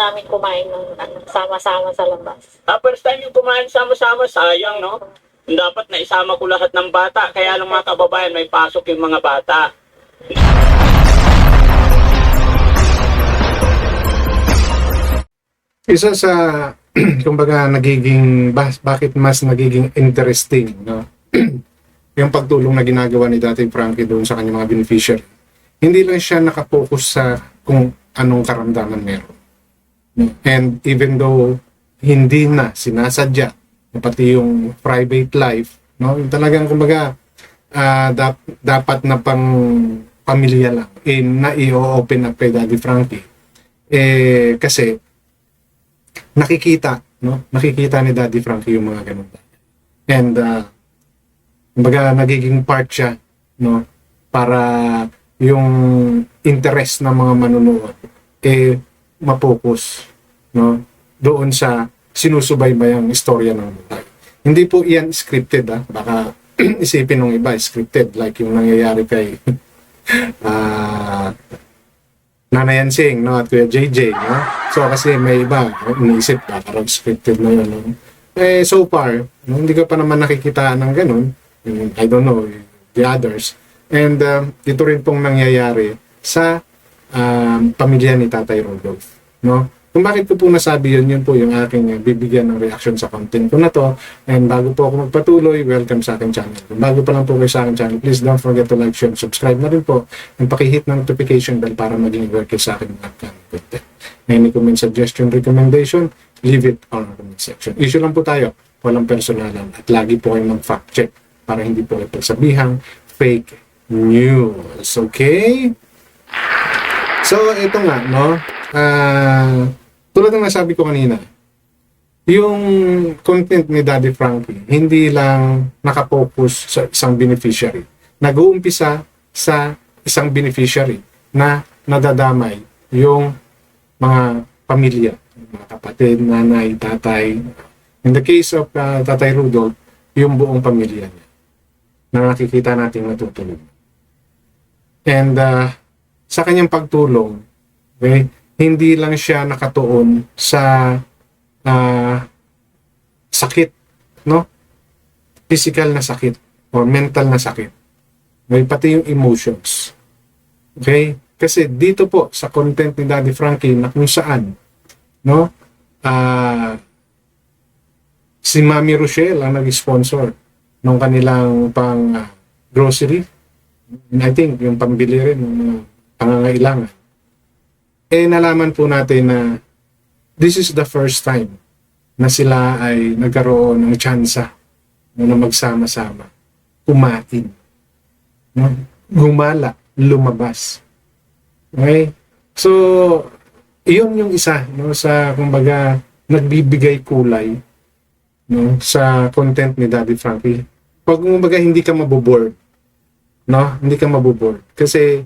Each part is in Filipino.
namin kumain ng sama-sama sa labas. First time yung kumain sama-sama, sayang, no? Dapat na isama ko lahat ng bata. Kaya lang mga kababayan, may pasok yung mga bata. Isa sa, kumbaga, bakit mas nagiging interesting, no? Yung pagtulong na ginagawa ni dating Frankie doon sa kanyang mga beneficiary. Hindi lang siya nakapokus sa kung anong karamdaman meron. And even though hindi na sinasadya, pati yung private life, no? Yung talagang, kumbaga, dapat na pang pamilya lang, na i-open up kay Daddy Frankie. Kasi, nakikita ni Daddy Frankie yung mga ganun. And, kumbaga, nagiging part siya, no? Para yung interest ng mga manunood, mapokus, no? Doon sa sinusubaybayang istorya ng buhay. Hindi po iyan scripted, baka isipin ng iba, scripted, like yung nangyayari kay Nanay Yansing, no? At Kuya JJ, no? So, kasi may iba, iniisip ka, parang scripted na yun, no? So far, hindi ka pa naman nakikita ng ganun. I don't know, the others. And ito rin pong nangyayari sa pamilya ni Tatay Rodolph, no? Kung bakit ko po nasabi yun po yung aking bibigyan ng reaction sa content ko na to. And bago po ako magpatuloy, welcome sa aking channel. Kung bago pa lang po kayo sa aking channel, please don't forget to like, share, subscribe na rin po. And pakihit ng notification bell para maging aware kayo sa aking mga content. Any comment, suggestion, recommendation, leave it on the comment section. Issue lang po tayo, walang personalan. At lagi po kayong mag-fact check para hindi po kayo pagsabihang fake news. Okay? So, ito nga, no? Tulad ng nasabi ko kanina, yung content ni Daddy Frankie, hindi lang nakapokus sa isang beneficiary. Nag-uumpisa sa isang beneficiary na nadadamay yung mga pamilya, mga kapatid, nanay, tatay. In the case of Tatay Rudolph, yung buong pamilya niya na nakikita natin natutulog. And sa kanyang pagtulong, okay, hindi lang siya nakatuon sa sakit, no? Physical na sakit or mental na sakit. May pati yung emotions. Okay? Kasi dito po sa content ni Daddy Frankie na kung saan, no? Si Mami Rochelle ang nag-sponsor ng kanilang pang grocery. And I think yung pambili rin ng mga pangangailangan. Nalaman po natin na this is the first time na sila ay nagkaroon ng tsansa na magsama-sama, kumain, no? Gumala, lumabas. Okay? So, iyon yung isa, no, sa kumbaga nagbibigay kulay, no, sa content ni Daddy Frankie. Pag kumbaga hindi ka maboboard, no? Hindi ka maboboard kasi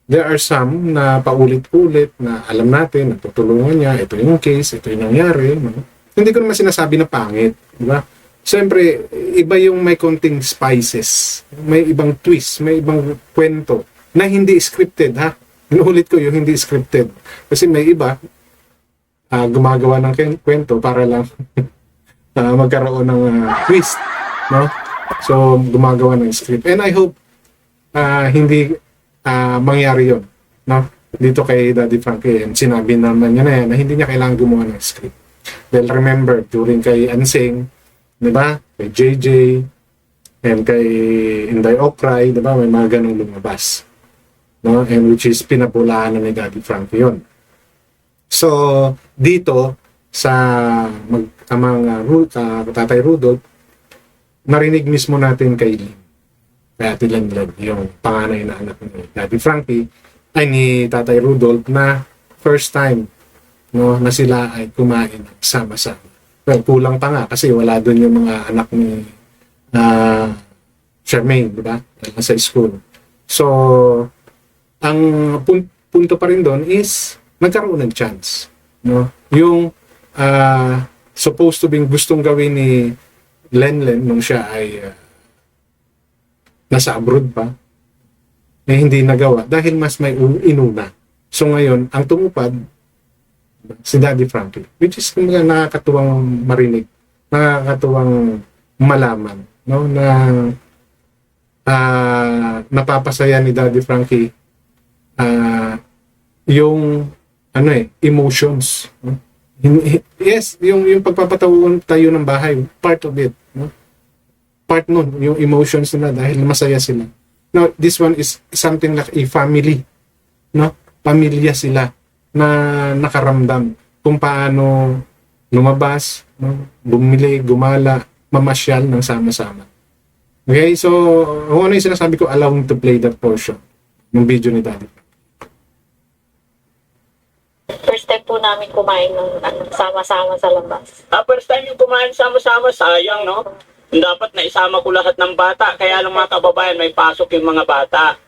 there are some na paulit-ulit na alam natin, natutulungan niya, ito yung case, ito yung nangyari. No? Hindi ko naman sinasabi na pangit. Diba? Siyempre, iba yung may konting spices. May ibang twist, may ibang kwento na hindi scripted, ha? Inuulit ko yung hindi scripted. Kasi may iba, gumagawa ng kwento para lang magkaroon ng twist. No? So, gumagawa ng script. And I hope hindi mangyari yun, no? Dito kay Daddy Frankie, and sinabi naman niya na yan na hindi niya kailangan gumawa ng script. Well, remember, during kay Ansing, di ba? Kay JJ, and kay Inday Okray, di ba? May mga ganong lumabas. No? And which is pinabulaan na ni Daddy Frankie yun. So, dito, sa Tatay Rudolph, narinig mismo natin kay Lynn. Kaya Tilandlad, yung panganay na anak ni Daddy Frankie, ay ni Tatay Rudolph na first time, no, na sila ay kumain sama-sama. Well, kulang pa nga kasi wala doon yung mga anak ni Charmaine, di ba? Nasa school. So, ang punto pa rin doon is nagkaroon ng chance. No? Yung supposed to be gustong gawin ni Lenlen nung siya ay nasa abroad pa, hindi nagawa dahil mas may inuna. So ngayon, ang tumupad, Si Daddy Frankie. Which is kumbaga nakakatuwang marinig, nakakatuwang malaman, no, na napapasaya ni Daddy Frankie yung emotions, no? Yes, yung pagpapatayo tayo ng bahay, part of it, no? Part nun, yung emotions nila dahil masaya sila. Now, this one is something like a family, no? Pamilya sila na nakaramdam kung paano lumabas, no? Bumili, gumala, mamasyal ng sama-sama. Okay, so kung ano yung sinasabi ko, allow me to play that portion ng video ni Daddy. First time po namin kumain ng sama-sama sa labas. First time yung kumain sama-sama, sayang, no? Dapat na isama ko lahat ng bata. Kaya lang mga kababayan, may pasok yung mga bata.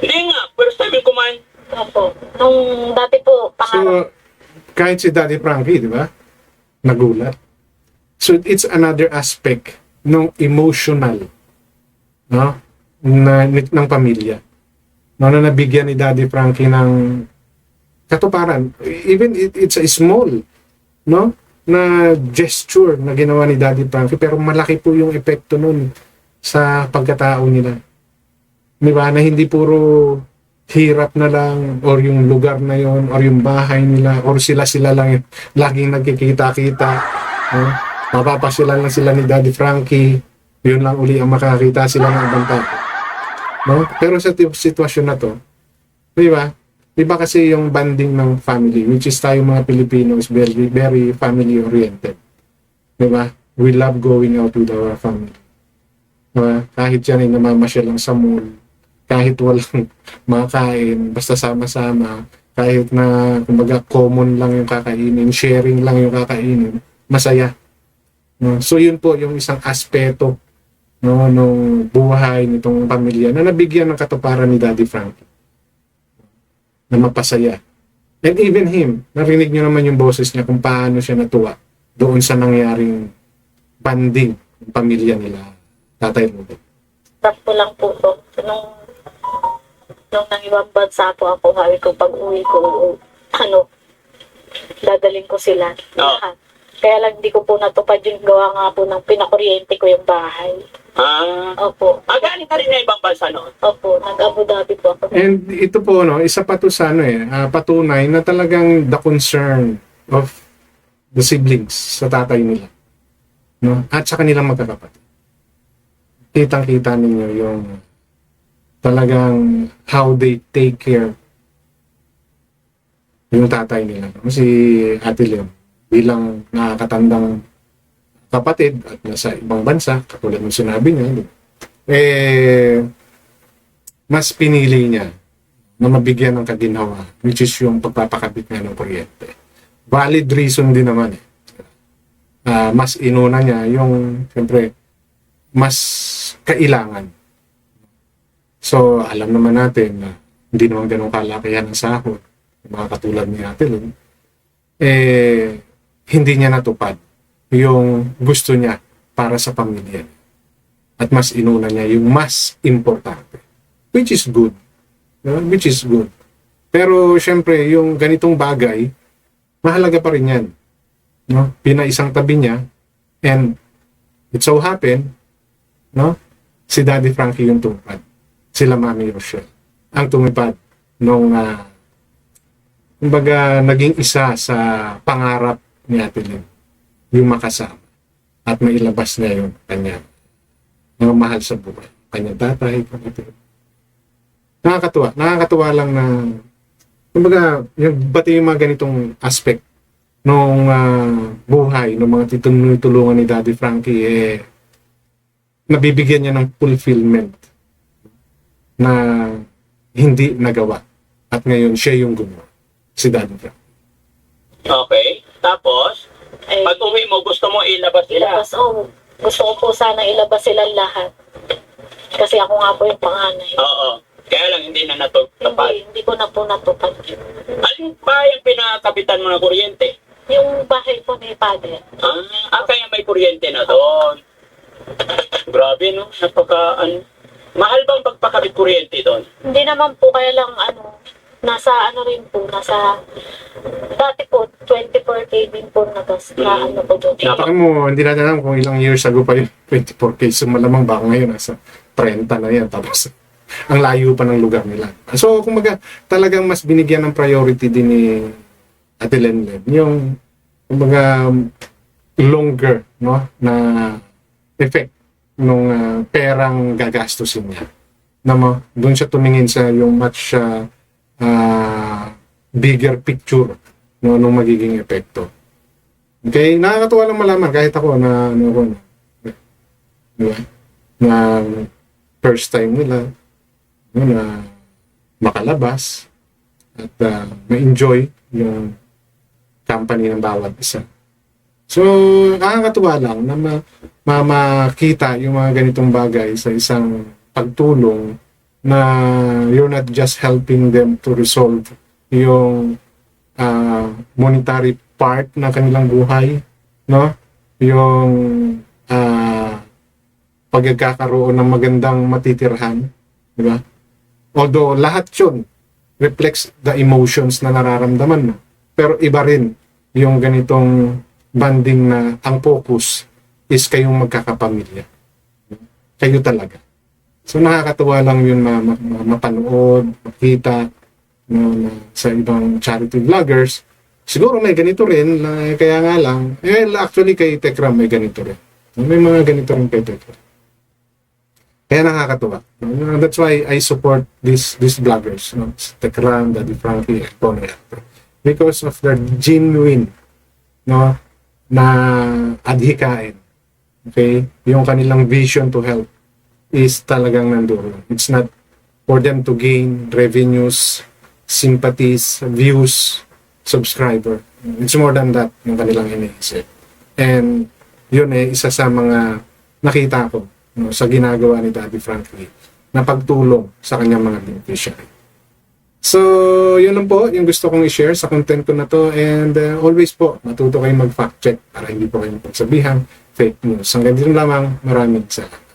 Hindi nga, first time yung kumain. Opo. Nung dati po, So, kahit si Daddy Frankie, di ba? Nagulat. So, it's another aspect ng emotional, no? ng pamilya. No, na nabigyan ni Daddy Frankie ng katuparan. Even it's a small, no, na gesture na ginawa ni Daddy Frankie, pero malaki po yung epekto nun sa pagkatao nila. Di ba? Na hindi puro hirap na lang, or yung lugar na yon, or yung bahay nila, or sila lang laging nagkikita-kita, no? Mapapasila lang sila ni Daddy Frankie, yun lang uli ang makakita sila ng ibang tao, no? Pero sa sitwasyon na to, di ba? Di ba kasi yung banding ng family, which is tayo mga Pilipino is very, very family oriented, di ba? We love going out with our family, diba? Kahit yan ay namamasyal lang sa mall, kahit walang makain, basta sama-sama, kahit na kumbaga common lang yung kakainin, sharing lang yung kakainin, masaya, no? So yun po yung isang aspeto, no, nung buhay nitong pamilya na nabigyan ng katuparan ni Daddy Frankie, na mapasaya. And even him, narinig nyo naman yung boses niya kung paano siya natuwa doon sa nangyaring banding ng pamilya nila, Tatay Ruben. sakto lang po to. Nung nang ibang bansa po ako, sabi ko, pag uwi ko, dadaling ko sila. Lahat. Kaya lang di ko po natupad yung gawa nga po ng pinakuryente ko yung bahay. Opo. Galing ka rin na ibang bansa noon? Opo, nag-Abu Dhabi po ako. And ito po, no, isa pa to sa patunay na talagang the concern of the siblings sa tatay nila, no? At sa kanilang magkakapatid. Kitang-kita ninyo yung talagang how they take care yung tatay nila. Si Ate Leon, bilang nakakatandang kapatid at nasa ibang bansa, katulad ng sinabi niya, mas pinili niya na mabigyan ng kaginhawa, which is yung pagpapakabit niya ng kuryente. Valid reason din naman. Mas inuna niya yung, siyempre, mas kailangan. So, alam naman natin na hindi naman ganun kalakihan ang sahod. Mga katulad ni Ate Lynn, hindi niya natupad yung gusto niya para sa pamilya. At mas inuna niya yung mas importante. Which is good. No? Which is good. Pero, syempre, yung ganitong bagay, mahalaga pa rin yan. No? Pinaisang tabi niya, and it so happened, no? Si Daddy Frankie yung tumupad. Sila Mami Rochelle ang tumipad nung kumbaga naging isa sa pangarap ni Ate Lynn, yung makasama at mailabas niya yung kanya mga mahal sa buhay, kanya tatay, nakakatuwa lang na kumbaga yung pati yung mga ganitong aspect nung buhay ng mga tinutulungan ni Daddy Frankie, nabibigyan niya ng fulfillment na hindi nagawa. At ngayon, siya yung gumawa. Si Daddy Frankie. Okay. Tapos, pag uwi mo, gusto mo ilabas sila? Gusto ko po sana ilabas sila lahat. Kasi ako nga po yung panganay. Oo. Kaya lang, hindi na natupad. Hindi ko na po natupad. Alin pa yung pinakabitan mo ng kuryente? Yung bahay po ni Padre. Kaya may kuryente na doon. Grabe, no? Mahal bang pagpakabit kuryente doon? Hindi naman po, kaya lang nasa dati po, 20 malaki din po na ano po doon. Baka mo, hindi natin alam kung ilang years ago pa yung 24K. So malamang baka ngayon nasa 30 na yan. Tapos ang layo pa ng lugar nila. So kumaga talagang mas binigyan ng priority din ni Ate Lenlen yung kumaga longer no na effect nung perang gagastusin niya. Doon siya tumingin sa yung much bigger picture no nung magiging epekto. Okay, nakakatuwa lang malaman kahit ako na na first time nila na makalabas at ma-enjoy yung company ng bawat isa. So, nakakatuwa lang na makita yung mga ganitong bagay sa isang pagtulong na you're not just helping them to resolve yung monetary part ng kanilang buhay, no? Yung pagkakaroon ng magandang matitirhan, di ba? Although lahat yun reflects the emotions na nararamdaman mo. Pero iba rin yung ganitong banding na ang focus is kayong magkakapamilya. Kayo talaga. So nakakatuwa lang yun mapanood, makita sa ibang charity vloggers. Siguro may ganito rin, kaya nga lang, actually kay Tekram may ganito rin. May mga ganito rin kay Tekram. Kaya nakakatuwa. That's why I support these vloggers, no? Tekram, Daddy Frankie, and Tony Actor. Because of their genuine, no, na adhikain. Okay? Yung kanilang vision to help is talagang nandoon. It's not for them to gain revenues, sympathies, views, subscriber. It's more than that yung kanilang iniisip. And yun isa sa mga nakita ko no, sa ginagawa ni Daddy Frankie na pagtulong sa kanyang mga beneficiary. So, yun lang po yung gusto kong i-share sa content ko na to, and always po, matuto kayong mag-fact check para hindi po kayong pagsabihan fake news. Hanggang dito lamang, maraming salamat.